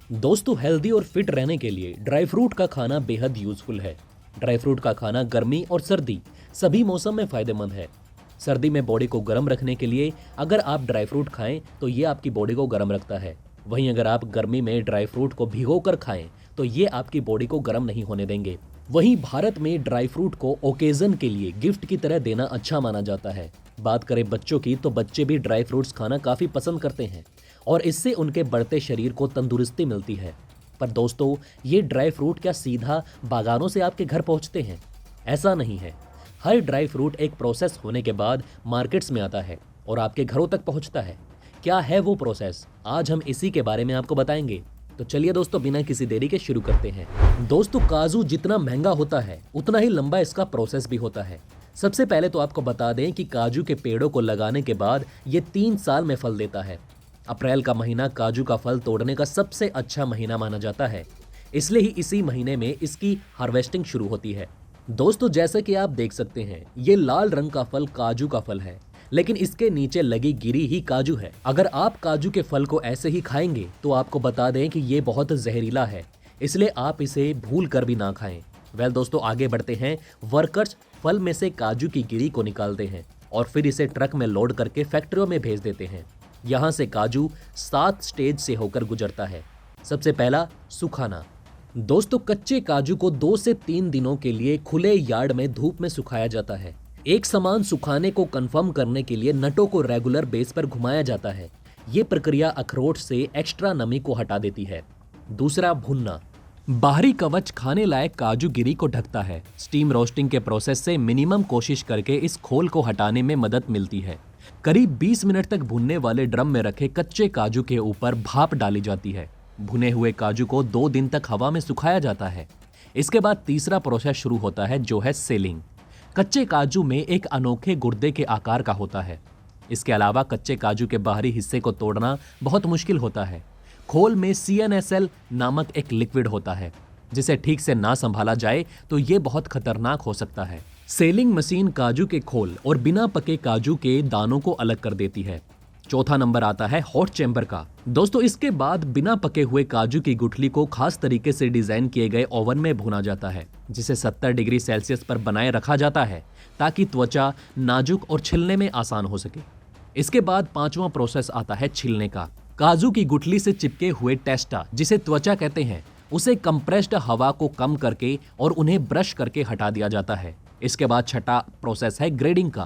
दोस्तों, हेल्दी और फिट रहने के लिए ड्राई फ्रूट का खाना बेहद यूजफुल है। ड्राई फ्रूट का खाना गर्मी और सर्दी सभी मौसम में फायदेमंद है। सर्दी में बॉडी को गर्म रखने के लिए अगर आप ड्राई फ्रूट खाएं तो ये आपकी बॉडी को गर्म रखता है। वहीं अगर आप गर्मी में ड्राई फ्रूट को भिगोकर खाएं तो ये आपकी बॉडी को गर्म नहीं होने देंगे। वहीं भारत में ड्राई फ्रूट को ओकेजन के लिए गिफ्ट की तरह देना अच्छा माना जाता है। बात करें बच्चों की तो बच्चे भी ड्राई फ्रूट्स खाना काफी पसंद करते हैं और इससे उनके बढ़ते शरीर को तंदुरुस्ती मिलती है। पर दोस्तों, ये ड्राई फ्रूट क्या सीधा बागानों से आपके घर पहुंचते हैं? ऐसा नहीं है। हर ड्राई फ्रूट एक प्रोसेस होने के बाद मार्केट्स में आता है और आपके घरों तक पहुंचता है। क्या है वो प्रोसेस? आज हम इसी के बारे में आपको बताएंगे। तो चलिए दोस्तों, बिना किसी देरी के शुरू करते हैं। दोस्तों, काजू जितना महंगा होता है उतना ही लंबा इसका प्रोसेस भी होता है। सबसे पहले तो आपको बता दें कि काजू के पेड़ों को लगाने के बाद ये 3 साल में फल देता है। अप्रैल का महीना काजू का फल तोड़ने का सबसे अच्छा महीना माना जाता है, इसलिए ही इसी महीने में इसकी हार्वेस्टिंग शुरू होती है। दोस्तों, जैसा कि आप देख सकते हैं, ये लाल रंग का फल काजू का फल है, लेकिन इसके नीचे लगी गिरी ही काजू है। अगर आप काजू के फल को ऐसे ही खाएंगे तो आपको बता दें कि ये बहुत जहरीला है, इसलिए आप इसे भूल कर भी ना खाएं। दोस्तों, आगे बढ़ते हैं। वर्कर्स फल में से काजू की गिरी को निकालते हैं और फिर इसे ट्रक में लोड करके फैक्ट्रियों में भेज देते हैं। यहाँ से काजू 7 स्टेज से होकर गुजरता है। सबसे पहला, सुखाना। दोस्तों, कच्चे काजू को 2 से 3 दिनों के लिए खुले यार्ड में धूप में सुखाया जाता है। एक समान सुखाने को कंफर्म करने के लिए नटों को रेगुलर बेस पर घुमाया जाता है। ये प्रक्रिया अखरोट से एक्स्ट्रा नमी को हटा देती है। दूसरा, भुनना। बाहरी कवच खाने लायक काजू गिरी को ढकता है। स्टीम रोस्टिंग के प्रोसेस से मिनिमम कोशिश करके इस खोल को हटाने में मदद मिलती है। करीब 20 मिनट तक भुनने वाले ड्रम में रखे कच्चे काजू के ऊपर भाप डाली जाती है। भुने हुए काजू को 2 दिन तक हवा में सुखाया जाता है। इसके बाद तीसरा प्रोसेस शुरू होता है, जो है सेलिंग। कच्चे काजू में एक अनोखे गुर्दे के आकार का होता है। इसके अलावा कच्चे काजू के बाहरी हिस्से को तोड़ना बहुत मुश्किल होता है। खोल में CNSL नामक एक लिक्विड होता है, जिसे ठीक से ना संभाला जाए तो ये बहुत खतरनाक हो सकता है। सेलिंग मशीन काजू के खोल और बिना पके काजू के दानों को अलग कर देती है। चौथा नंबर आता है हॉट चैम्बर का। दोस्तों, इसके बाद बिना पके हुए काजू की गुठली को खास तरीके से डिजाइन किए गए ओवन में भुना जाता है, जिसे 70 डिग्री सेल्सियस पर बनाए रखा जाता है ताकि त्वचा नाजुक और छिलने में आसान हो सके। इसके बाद 5वां प्रोसेस आता है छिलने का। काजू की गुठली से चिपके हुए टेस्टा, जिसे त्वचा कहते हैं, उसे कंप्रेस्ड हवा को कम करके और उन्हें ब्रश करके हटा दिया जाता है। इसके बाद छठा प्रोसेस है ग्रेडिंग का।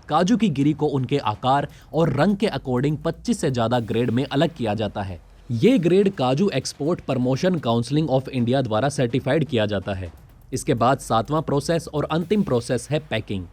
काजू की गिरी को उनके आकार और रंग के अकॉर्डिंग 25 से ज्यादा ग्रेड में अलग किया जाता है। ये ग्रेड काजू export promotion counselling of India द्वारा सर्टिफाइड किया जाता है। इसके बाद 7वां प्रोसेस और अंतिम प्रोसेस है पैकिंग।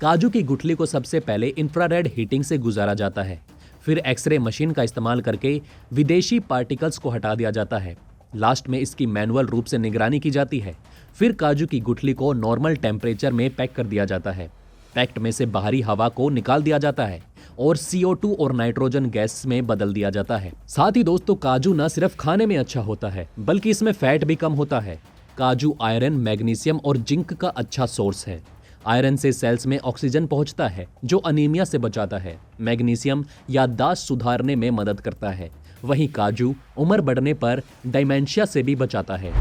काजू की गुठली को सबसे पहले इंफ्रारेड हीटिंग से गुजारा जाता है, फिर एक्सरे मशीन का इस्तेमाल करके विदेशी पार्टिकल्स को हटा दिया जाता है। लास्ट में इसकी मैनुअल रूप से निगरानी की जाती है। फिर काजू की गुठली को नॉर्मल टेम्परेचर में पैक कर दिया जाता है। पैक्ट में से बाहरी हवा को निकाल दिया जाता है और CO2 और नाइट्रोजन गैस में बदल दिया जाता है। साथ ही दोस्तों, काजू न सिर्फ खाने में अच्छा होता है बल्कि इसमें फैट भी कम होता है। काजू आयरन, मैग्नीशियम और जिंक का अच्छा सोर्स है। आयरन से सेल्स में ऑक्सीजन पहुंचता है, जो अनीमिया से बचाता है। मैग्नीशियम याददाश्त सुधारने में मदद करता है। वहीं काजू उम्र बढ़ने पर डायमेंशिया से भी बचाता है।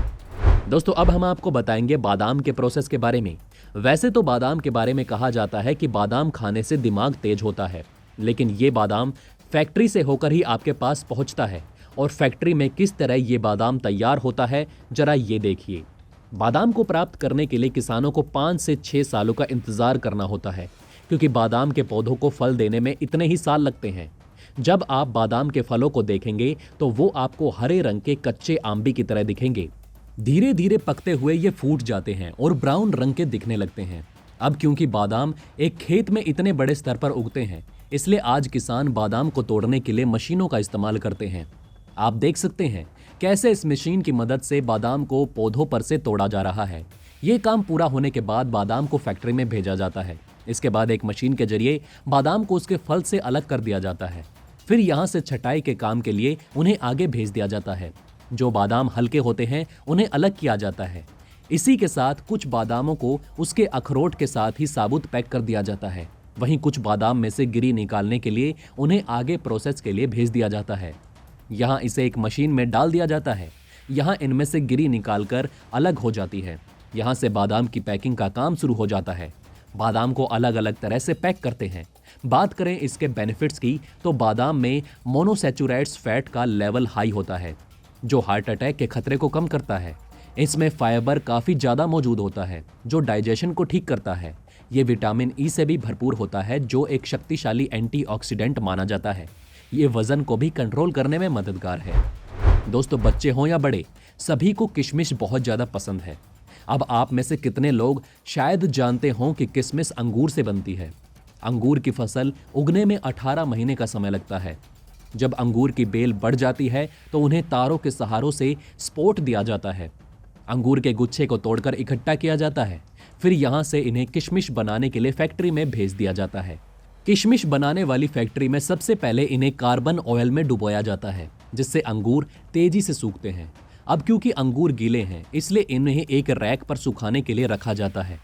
दोस्तों, अब हम आपको बताएंगे बादाम के प्रोसेस के बारे में। वैसे तो बादाम के बारे में कहा जाता है कि बादाम खाने से दिमाग तेज होता है, लेकिन ये बादाम फैक्ट्री से होकर ही आपके पास पहुंचता है। और फैक्ट्री में किस तरह ये बादाम तैयार होता है, जरा ये देखिए। बादाम को प्राप्त करने के लिए किसानों को 5 से 6 सालों का इंतजार करना होता है, क्योंकि बादाम के पौधों को फल देने में इतने ही साल लगते हैं। जब आप बादाम के फलों को देखेंगे तो वो आपको हरे रंग के कच्चे आंबी की तरह दिखेंगे। धीरे धीरे पकते हुए ये फूट जाते हैं और ब्राउन रंग के दिखने लगते हैं। अब क्योंकि बादाम एक खेत में इतने बड़े स्तर पर उगते हैं, इसलिए आज किसान बादाम को तोड़ने के लिए मशीनों का इस्तेमाल करते हैं। आप देख सकते हैं कैसे इस मशीन की मदद से बादाम को पौधों पर से तोड़ा जा रहा है। ये काम पूरा होने के बाद बादाम को फैक्ट्री में भेजा जाता है। इसके बाद एक मशीन के जरिए बादाम को उसके फल से अलग कर दिया जाता है। फिर यहाँ से छटाई के काम के लिए उन्हें आगे भेज दिया जाता है। जो बादाम हल्के होते हैं उन्हें अलग किया जाता है। इसी के साथ कुछ बादामों को उसके अखरोट के साथ ही साबुत पैक कर दिया जाता है। वहीं कुछ बादाम में से गिरी निकालने के लिए उन्हें आगे प्रोसेस के लिए भेज दिया जाता है। यहाँ इसे एक मशीन में डाल दिया जाता है। यहाँ इनमें से गिरी निकालकर अलग हो जाती है। यहाँ से बादाम की पैकिंग का काम शुरू हो जाता है। बादाम को अलग अलग तरह से पैक करते हैं। बात करें इसके बेनिफिट्स की तो बादाम में मोनोसैचुरेट्स फैट का लेवल हाई होता है जो हार्ट अटैक के खतरे को कम करता है। इसमें फाइबर काफ़ी ज़्यादा मौजूद होता है जो डाइजेशन को ठीक करता है। ये विटामिन ई से भी भरपूर होता है जो एक शक्तिशाली एंटीऑक्सीडेंट माना जाता है। ये वजन को भी कंट्रोल करने में मददगार है। दोस्तों, बच्चे हों या बड़े, सभी को किशमिश बहुत ज़्यादा पसंद है। अब आप में से कितने लोग शायद जानते हों कि किशमिश अंगूर से बनती है। अंगूर की फसल उगने में 18 महीने का समय लगता है। जब अंगूर की बेल बढ़ जाती है तो उन्हें तारों के सहारों से सपोर्ट दिया जाता है। अंगूर के गुच्छे को तोड़कर इकट्ठा किया जाता है। फिर यहाँ से इन्हें किशमिश बनाने के लिए फैक्ट्री में भेज दिया जाता है। किशमिश बनाने वाली फैक्ट्री में सबसे पहले इन्हें कार्बन ऑयल में डुबोया जाता है जिससे अंगूर तेजी से सूखते हैं। अब क्योंकि अंगूर गीले हैं इसलिए इन्हें एक रैक पर सुखाने के लिए रखा जाता है।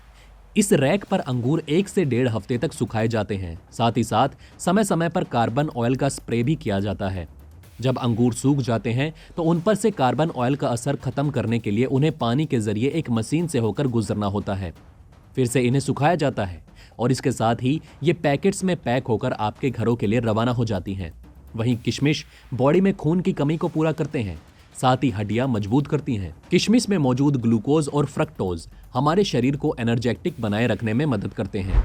इस रैक पर अंगूर 1 से 1.5 हफ्ते तक सुखाए जाते हैं। साथ ही साथ समय समय पर कार्बन ऑयल का स्प्रे भी किया जाता है। जब अंगूर सूख जाते हैं तो उन पर से कार्बन ऑयल का असर खत्म करने के लिए उन्हें पानी के जरिए एक मशीन से होकर गुजरना होता है। फिर से इन्हें सुखाया जाता है और इसके साथ ही ये पैकेट्स में पैक होकर आपके घरों के लिए रवाना हो जाती हैं। वहीं किशमिश बॉडी में खून की कमी को पूरा करते हैं, साथ ही हड्डियां मजबूत करती हैं। किशमिश में मौजूद ग्लूकोज और फ्रक्टोज हमारे शरीर को एनर्जेटिक बनाए रखने में मदद करते हैं।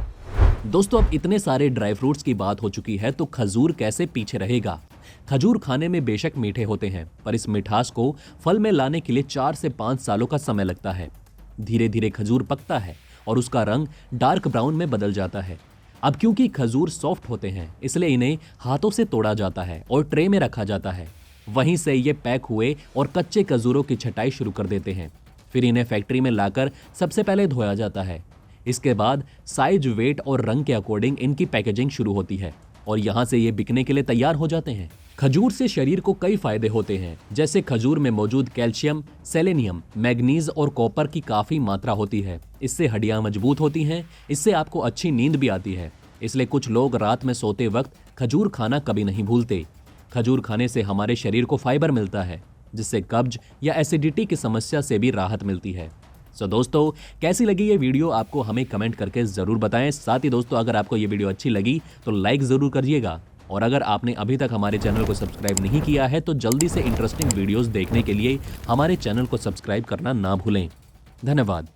दोस्तों, अब इतने सारे ड्राई फ्रूट्स की बात हो चुकी है तो खजूर कैसे पीछे रहेगा। खजूर खाने में बेशक मीठे होते हैं पर इस मिठास को फल में लाने के लिए 4 से 5 सालों का समय लगता है। धीरे धीरे खजूर पकता है और उसका रंग डार्क ब्राउन में बदल जाता है। अब क्योंकि खजूर सॉफ्ट होते हैं इसलिए इन्हें हाथों से तोड़ा जाता है और ट्रे में रखा जाता है। वहीं से ये पैक हुए और कच्चे खजूरों की छटाई शुरू कर देते हैं। फिर इन्हें फैक्ट्री में लाकर सबसे पहले धोया जाता है। इसके बाद साइज, वेट और रंग के अकॉर्डिंग इनकी पैकेजिंग शुरू होती है और यहाँ से ये बिकने के लिए तैयार हो जाते हैं। खजूर से शरीर को कई फायदे होते हैं, जैसे खजूर में मौजूद कैल्शियम, सेलेनियम, मैग्नीज और कॉपर की काफी मात्रा होती है। इससे हड्डियां मजबूत होती हैं। इससे आपको अच्छी नींद भी आती है। इसलिए कुछ लोग रात में सोते वक्त खजूर खाना कभी नहीं भूलते। खजूर खाने से हमारे शरीर को फाइबर मिलता है जिससे कब्ज या एसिडिटी की समस्या से भी राहत मिलती है। सो दोस्तों, कैसी लगी ये वीडियो आपको हमें कमेंट करके जरूर बताएं। साथ ही दोस्तों, अगर आपको ये वीडियो अच्छी लगी तो लाइक जरूर करिएगा और अगर आपने अभी तक हमारे चैनल को सब्सक्राइब नहीं किया है तो जल्दी से इंटरेस्टिंग वीडियोस देखने के लिए हमारे चैनल को सब्सक्राइब करना ना भूलें। धन्यवाद।